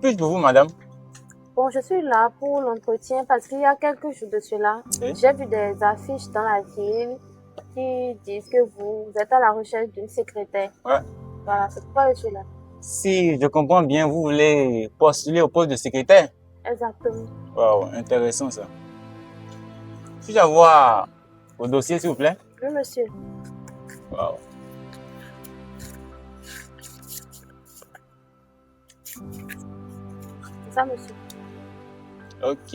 puis-je pour vous, madame? Bon, je suis là pour l'entretien parce qu'il y a quelques jours de cela, Oui. j'ai vu des affiches dans la ville qui disent que vous êtes à la recherche d'une secrétaire. Ouais. Voilà, c'est pourquoi je suis là. Si je comprends bien, vous voulez postuler au poste de secrétaire? Exactement. Wow, intéressant ça. Puis-je avoir vos dossiers, s'il vous plaît? Oui, monsieur. Wow. C'est ça, monsieur. Ok.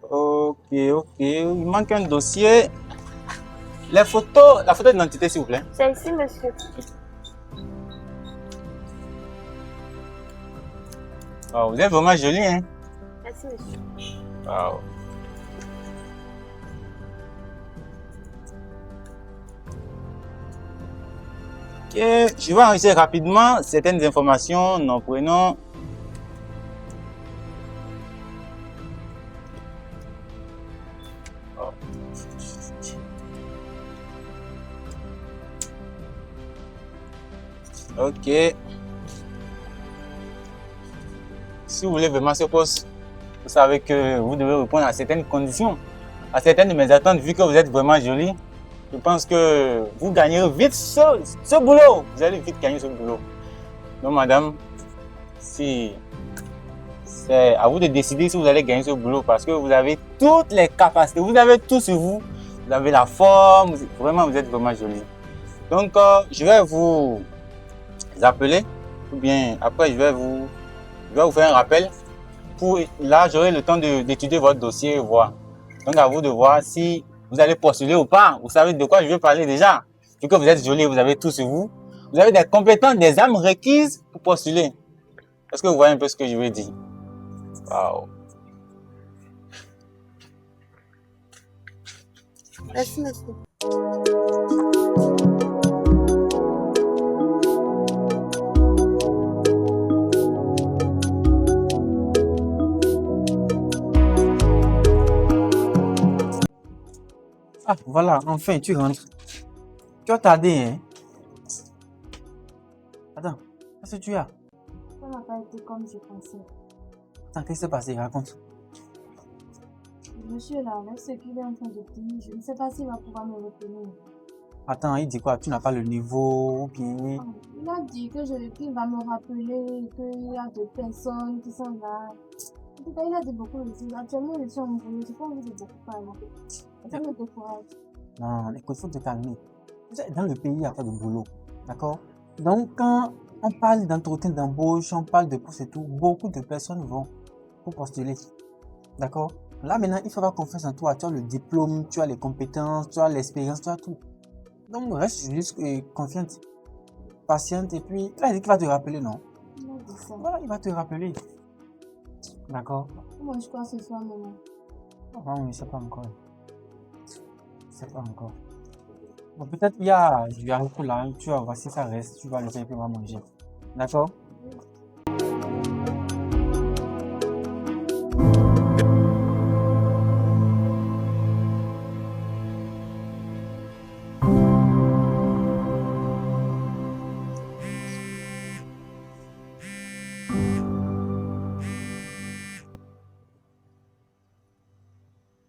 Ok. Il manque un dossier. La photo d'identité, s'il vous plaît. C'est ici, monsieur. Wow, vous êtes vraiment jolie, hein? Merci, monsieur. Wow. Ok, je vais enregistrer rapidement certaines informations. Nos prénoms. Ok. Si vous voulez vraiment ce poste, vous savez que vous devez répondre à certaines conditions, à certaines de mes attentes, vu que vous êtes vraiment jolie. Je pense que vous gagnerez vite ce boulot. Vous allez vite gagner ce boulot. Donc, madame, si c'est à vous de décider si vous allez gagner ce boulot parce que vous avez toutes les capacités, vous avez tout sur vous. Vous avez la forme, vraiment, vous êtes vraiment jolie. Donc, je vais vous appeler, ou bien après, je vais vous faire un rappel. Là, j'aurai le temps d'étudier votre dossier et voir. Donc, à vous de voir si vous allez postuler ou pas. Vous savez de quoi je vais parler déjà. Vu que vous êtes jolie, vous avez tout sur vous. Vous avez des compétences, des âmes requises pour postuler. Est-ce que vous voyez un peu ce que je veux dire? Waouh. Merci, monsieur. Ah, voilà, enfin, tu rentres. Tu as tardé, hein? Attends, qu'est-ce que tu as? Ça n'a pas été comme je pensais. Attends, qu'est-ce qui s'est passé? Raconte. Monsieur, là, avec ce qu'il est en train de dire, je ne sais pas s'il va pouvoir me retenir. Attends, il dit quoi? Tu n'as pas le niveau ou bien... Il a dit qu'il va me rappeler qu'il y a deux personnes qui sont là. En tout cas, il a dit beaucoup de choses. Actuellement, je suis en boulot, j'ai pas envie de beaucoup parler. Ça me décourage. Non, écoute, il faut te calmer. Dans le pays, il n'y a pas de boulot. D'accord? Donc, quand on parle d'entretien d'embauche, on parle de poste et tout, beaucoup de personnes vont pour postuler. D'accord? Là, maintenant, il faut avoir confiance en toi. Tu as le diplôme, tu as les compétences, tu as l'expérience, tu as tout. Donc, reste juste confiante, patiente, et puis, il a dit qu'il va te rappeler, non? Il a dit ça. Voilà, il va te rappeler. D'accord? Moi, je crois que ce soir, maman. Ah oui, c'est pas encore. C'est pas encore. Bon, peut-être il y a du haricot là, tu vas voir si ça reste, tu vas le faire et puis on va manger. D'accord?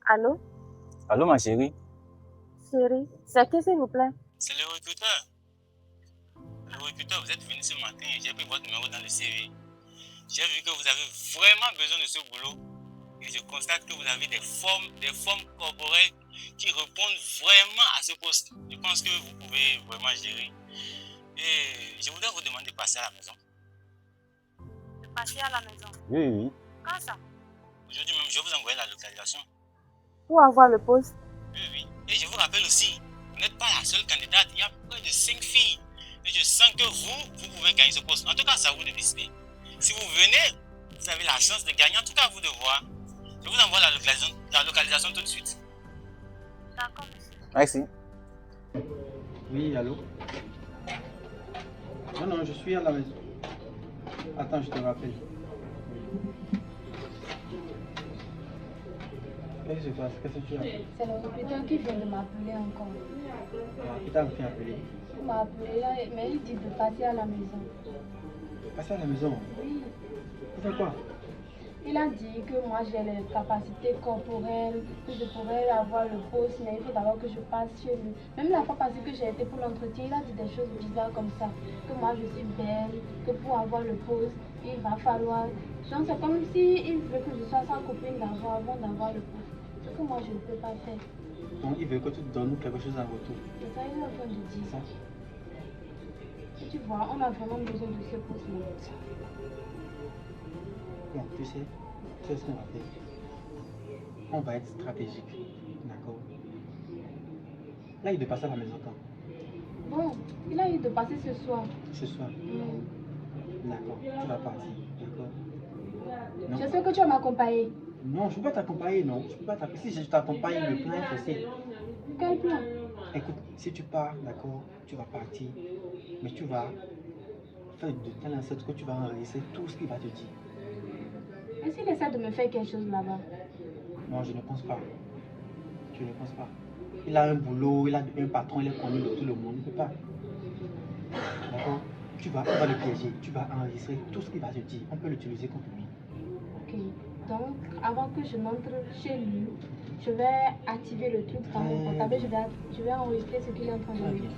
Allô? Allô, ma chérie? Chérie, c'est qui, s'il vous plaît? C'est le recruteur. Le recruteur, vous êtes venu ce matin et j'ai pris votre numéro dans le CV. J'ai vu que vous avez vraiment besoin de ce boulot et je constate que vous avez des formes corporelles qui répondent vraiment à ce poste. Je pense que vous pouvez vraiment gérer. Et je voudrais vous demander de passer à la maison. De passer à la maison. Oui. Quand ça? Aujourd'hui même, je vais vous envoyer la localisation. Pour avoir le poste. Oui. Et je vous rappelle aussi, vous n'êtes pas la seule candidate. Il y a près de 5 filles. Et je sens que vous pouvez gagner ce poste. En tout cas, c'est à vous de décider. Si vous venez, vous avez la chance de gagner. En tout cas, à vous de voir. Je vous envoie la localisation tout de suite. D'accord, monsieur. Merci. Oui, allô? Non, je suis à la maison. Attends, je te rappelle. Qu'est-ce qui se passe? Qu'est-ce que tu as? C'est le répéteur qui vient de m'appeler encore. Qui t'a fait appeler? Il m'a appelé là, mais il dit de passer à la maison. Passer à la maison? Oui. Tu fais quoi? Il a dit que moi j'ai les capacités corporelles, que je pourrais avoir le poste, mais il faut d'abord que je passe chez lui. Même la fois passée que j'ai été pour l'entretien, il a dit des choses bizarres comme ça. Que moi je suis belle, que pour avoir le poste, il va falloir. Donc c'est comme s'il veut que je sois sa copine d'avant avant d'avoir le poste. Ce que moi je ne peux pas faire. Donc il veut que tu donnes quelque chose en retour. C'est ça, il est en train de dire ça. Et tu vois, on a vraiment besoin de ce poste-là. Bon, tu sais ce qu'on va faire. On va être stratégique. D'accord? Là, il doit passer à la maison quand? Bon, il a eu de passer ce soir. Ce soir. D'accord, tu vas partir. D'accord? Je sais que tu vas m'accompagner. Non, je ne peux pas t'accompagner, non. Je peux pas t'accompagner. Si je t'accompagne, le plan est facile. Quel plan? Écoute, si tu pars, d'accord, tu vas partir. Mais tu vas faire de telle sorte que tu vas enregistrer tout ce qu'il va te dire. Et s'il essaie de me faire quelque chose là-bas? Non, je ne pense pas. Je ne pense pas. Il a un boulot, il a un patron, il est connu de tout le monde. Il ne peut pas. D'accord? On va le piéger. Tu vas enregistrer tout ce qu'il va te dire. On peut l'utiliser contre lui. Ok. Donc, avant que je n'entre chez lui, je vais activer le truc dans mon portable. Je vais enregistrer ce qu'il est en train de me dire.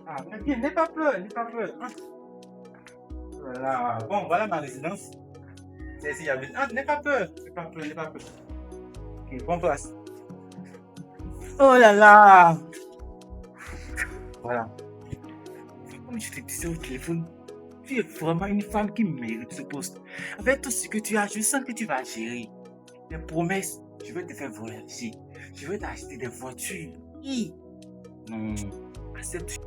Ah, mais bien, n'aie pas peur, n'aie pas peur. Hein. Voilà. Bon, voilà ma résidence. C'est ici, j'habite. Ah, n'aie pas peur, n'aie pas peur, n'aie pas peur. Ok, prends place. Oh là là. Voilà. Comme je te disais au téléphone, tu es vraiment une femme qui mérite ce poste. Avec tout ce que tu as, je sens que tu vas gérer. Les promesses, je vais te faire voyager. Je vais t'acheter des voitures. Hi. Non, accepte.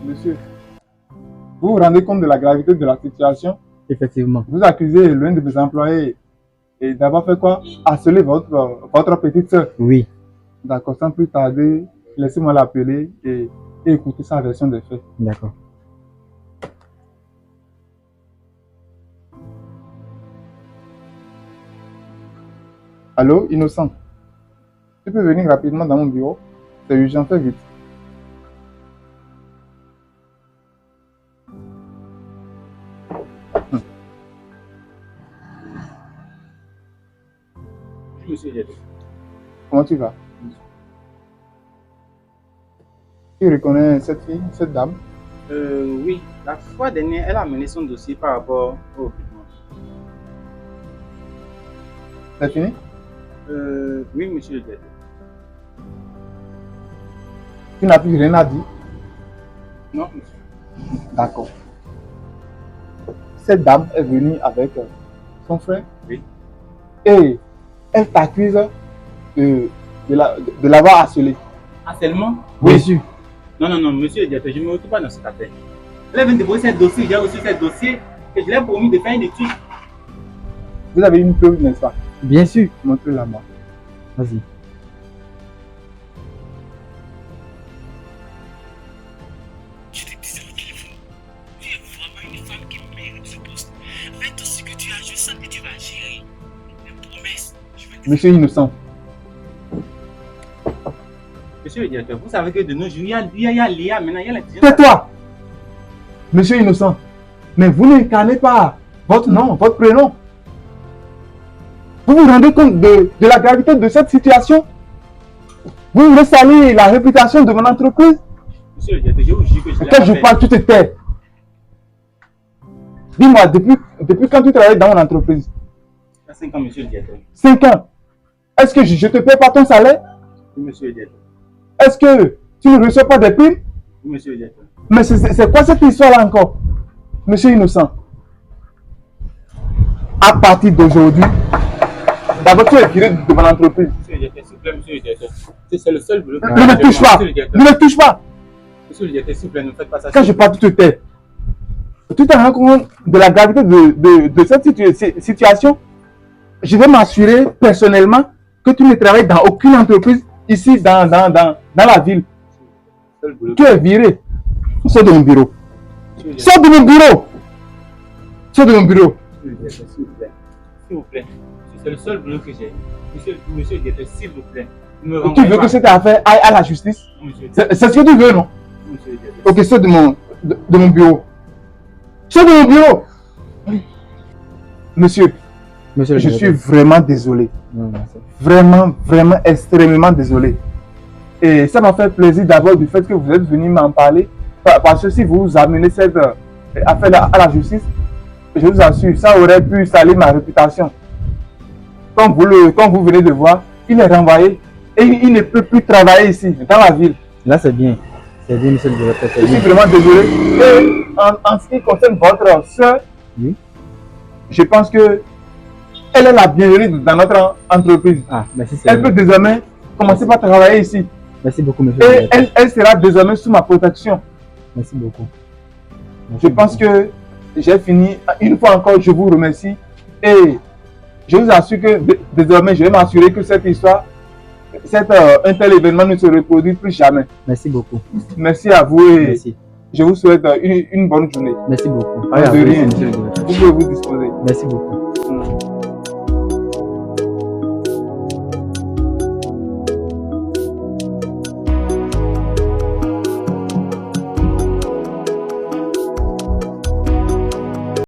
Monsieur, vous vous rendez compte de la gravité de la situation? Effectivement. Vous accusez l'un de mes employés et d'avoir fait quoi? Harceler votre petite soeur. Oui. D'accord, sans plus tarder, laissez-moi l'appeler et écouter sa version des faits. D'accord. Allô, Innocent? Tu peux venir rapidement dans mon bureau? C'est urgent, fais vite. Monsieur Jet. Comment tu vas? Tu reconnais cette fille, cette dame? Oui, la fois dernière, elle a mené son dossier par rapport au recrutement. C'est fini? Oui, monsieur Jet. Tu n'as plus rien à dire? Non, monsieur. D'accord. Cette dame est venue avec son frère? Oui. Et elle t'accuse de l'avoir harcelé. Harcèlement? Oui, sûr. Non, monsieur Jet, je ne me retrouve pas dans cette affaire. Elle vient de déposer ce dossier, j'ai reçu ce dossier et je lui ai promis de faire une étude. Vous avez une preuve, n'est-ce pas? Bien sûr. Montrez-la moi. Vas-y. Je te disais au téléphone, tu es vraiment une femme qui mérite ce poste. Fais tout ce que tu as, je sens que tu vas gérer. Une promesse. Monsieur Innocent. Monsieur le directeur, vous savez que de nos jours, il y a l'IA maintenant, il y a la Tais-toi! Monsieur Innocent, mais vous n'incarnez pas votre nom, votre prénom. Vous vous rendez compte de la gravité de cette situation? Vous voulez salir la réputation de mon entreprise? Monsieur le directeur, je vous jure que je l'ai Quand pas je fait. parle, tu te tais. Dis-moi, depuis quand tu travailles dans mon entreprise? Il y a 5 ans, monsieur le directeur. 5 ans. Est-ce que je te paie pas ton salaire? Oui, monsieur le directeur. Est-ce que tu ne reçois pas des primes? Oui, monsieur le directeur. Mais c'est quoi cette histoire-là encore? Monsieur Innocent, à partir d'aujourd'hui, d'abord tu es viré de mon entreprise. Monsieur le directeur, s'il vous plaît, monsieur le directeur. C'est le seul boulot que Ne me touche pas! Monsieur le directeur. Ne me touche pas! Monsieur le directeur, s'il vous plaît, ne faites pas ça. Quand je parle, tu te tais. Tu te rends compte de la gravité de cette situation? Je vais m'assurer personnellement que tu ne travailles dans aucune entreprise ici dans la ville. Seul boulot. Tu es viré. Sors de mon bureau. Sors de mon bureau. Sors de mon bureau. Monsieur le directeur, s'il vous plaît. S'il vous plaît. C'est le seul boulot que j'ai. Monsieur le directeur, s'il vous plaît. Ne me Tu renvoyez veux pas. que cette affaire aille à la justice? Monsieur le directeur. C'est ce que tu veux, non? Monsieur le directeur. Ok, sors de mon bureau. Sors de mon bureau. Monsieur, je suis vraiment désolé. Vraiment, vraiment extrêmement désolé. Et ça m'a fait plaisir d'abord du fait que vous êtes venu m'en parler. Parce que si vous amenez cette affaire à la justice, je vous assure, ça aurait pu salir ma réputation. Comme vous venez de voir, il est renvoyé et il ne peut plus travailler ici, dans la ville. Là, c'est bien. C'est bien, monsieur le directeur. Je suis vraiment désolé. Et en ce qui concerne votre soeur, oui, je pense que elle est la bienvenue dans notre entreprise. Ah, merci. Elle peut désormais commencer par travailler ici. Merci beaucoup, monsieur le Et directeur. elle sera désormais sous ma protection. Merci beaucoup. Je pense que j'ai fini. Une fois encore, je vous remercie. Et je vous assure que désormais, je vais m'assurer que cette histoire, un tel événement ne se reproduit plus jamais. Merci beaucoup. Merci à vous et Merci. je vous souhaite une bonne journée. Merci beaucoup. De rien. Monsieur le directeur. Vous pouvez vous disposer. Merci beaucoup.